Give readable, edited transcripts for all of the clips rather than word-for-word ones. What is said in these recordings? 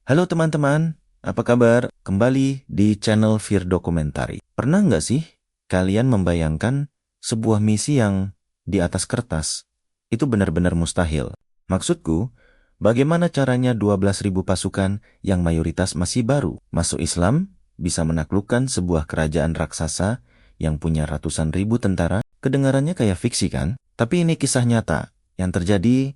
Halo teman-teman, apa kabar? Kembali di channel Fear Dokumentari. Pernah nggak sih kalian membayangkan sebuah misi yang di atas kertas itu benar-benar mustahil? Maksudku, bagaimana caranya 12.000 pasukan yang mayoritas masih baru masuk Islam bisa menaklukkan sebuah kerajaan raksasa yang punya ratusan ribu tentara? Kedengarannya kayak fiksi kan? Tapi ini kisah nyata yang terjadi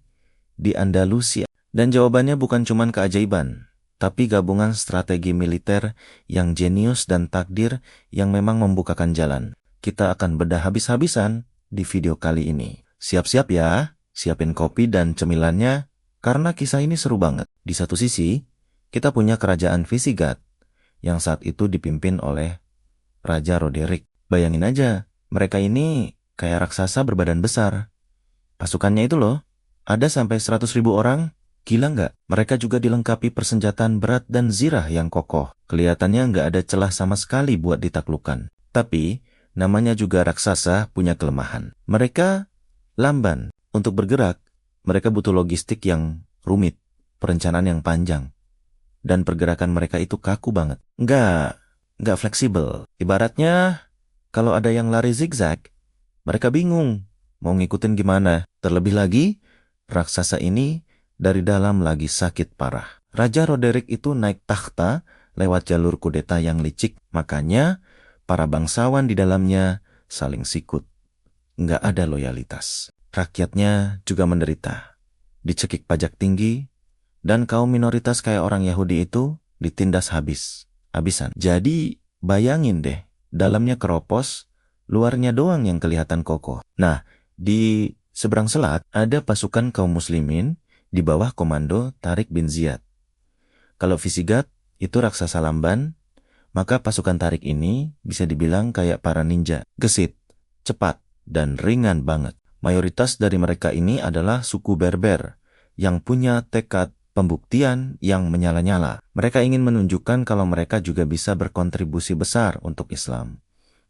di Andalusia. Dan jawabannya bukan cuma keajaiban, tapi gabungan strategi militer yang jenius dan takdir yang memang membukakan jalan. Kita akan bedah habis-habisan di video kali ini. Siap-siap ya, siapin kopi dan cemilannya, karena kisah ini seru banget. Di satu sisi, kita punya kerajaan Visigat, yang saat itu dipimpin oleh Raja Roderick. Bayangin aja, mereka ini kayak raksasa berbadan besar. Pasukannya itu loh, ada sampai 100.000 orang. Gila nggak? Mereka juga dilengkapi persenjataan berat dan zirah yang kokoh. Kelihatannya nggak ada celah sama sekali buat ditaklukkan. Tapi, namanya juga raksasa punya kelemahan. Mereka lamban. Untuk bergerak, mereka butuh logistik yang rumit, perencanaan yang panjang. Dan pergerakan mereka itu kaku banget. Nggak fleksibel. Ibaratnya, kalau ada yang lari zigzag, mereka bingung mau ngikutin gimana. Terlebih lagi, raksasa ini dari dalam lagi sakit parah. Raja Roderick itu naik takhta lewat jalur kudeta yang licik. Makanya, para bangsawan di dalamnya saling sikut. Nggak ada loyalitas. Rakyatnya juga menderita. Dicekik pajak tinggi, dan kaum minoritas kayak orang Yahudi itu ditindas habisan. Jadi, bayangin deh, dalamnya keropos, luarnya doang yang kelihatan kokoh. Nah, di seberang selat ada pasukan kaum muslimin di bawah komando Tariq bin Ziyad. Kalau Visigat itu raksasa lamban, maka pasukan Tariq ini bisa dibilang kayak para ninja, gesit, cepat, dan ringan banget. Mayoritas dari mereka ini adalah suku Berber yang punya tekad pembuktian yang menyala-nyala. Mereka ingin menunjukkan kalau mereka juga bisa berkontribusi besar untuk Islam.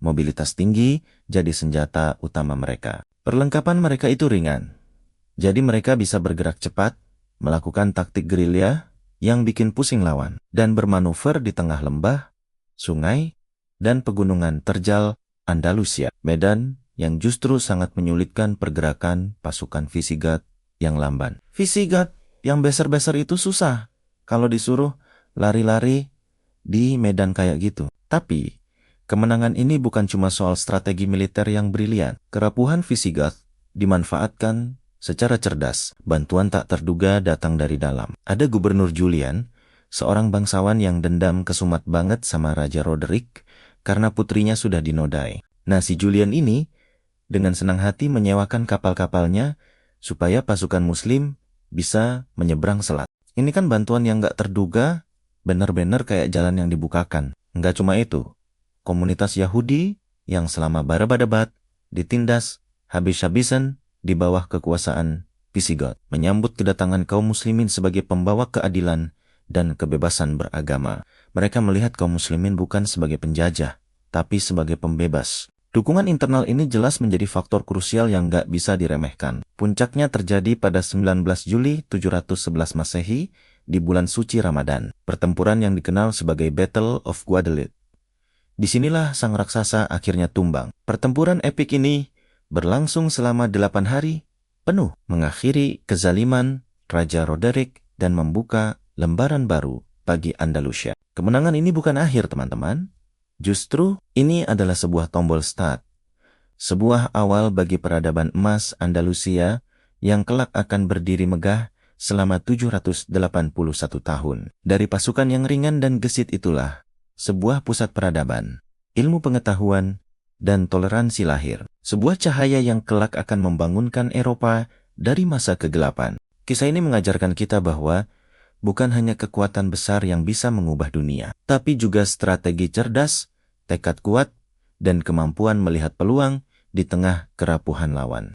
Mobilitas tinggi jadi senjata utama mereka. Perlengkapan mereka itu ringan. Jadi mereka bisa bergerak cepat, melakukan taktik gerilya yang bikin pusing lawan, dan bermanuver di tengah lembah, sungai, dan pegunungan terjal Andalusia. Medan yang justru sangat menyulitkan pergerakan pasukan Visigat yang lamban. Visigat yang beser-beser itu susah kalau disuruh lari-lari di medan kayak gitu. Tapi, kemenangan ini bukan cuma soal strategi militer yang brilian. Kerapuhan Visigat dimanfaatkan secara cerdas. Bantuan tak terduga datang dari dalam. Ada Gubernur Julian, seorang bangsawan yang dendam kesumat banget sama Raja Roderick karena putrinya sudah dinodai. Nah, si Julian ini dengan senang hati menyewakan kapal-kapalnya supaya pasukan muslim bisa menyeberang selat. Ini kan bantuan yang nggak terduga, benar-benar kayak jalan yang dibukakan. Nggak cuma itu, komunitas Yahudi yang selama berabad-abad ditindas habis-habisan di bawah kekuasaan Visigot menyambut kedatangan kaum muslimin sebagai pembawa keadilan dan kebebasan beragama. Mereka melihat kaum muslimin bukan sebagai penjajah, tapi sebagai pembebas. Dukungan internal ini jelas menjadi faktor krusial yang nggak bisa diremehkan. Puncaknya terjadi pada 19 Juli 711 Masehi di bulan suci Ramadan, pertempuran yang dikenal sebagai Battle of Guadalete. Disinilah sang raksasa akhirnya tumbang. Pertempuran epik ini berlangsung selama 8 hari penuh, mengakhiri kezaliman Raja Roderick dan membuka lembaran baru bagi Andalusia. Kemenangan ini bukan akhir, teman-teman. Justru ini adalah sebuah tombol start. Sebuah awal bagi peradaban emas Andalusia yang kelak akan berdiri megah selama 781 tahun. Dari pasukan yang ringan dan gesit itulah sebuah pusat peradaban, ilmu pengetahuan, dan toleransi lahir. Sebuah cahaya yang kelak akan membangunkan Eropa dari masa kegelapan. Kisah ini mengajarkan kita bahwa bukan hanya kekuatan besar yang bisa mengubah dunia, tapi juga strategi cerdas, tekad kuat, dan kemampuan melihat peluang di tengah kerapuhan lawan.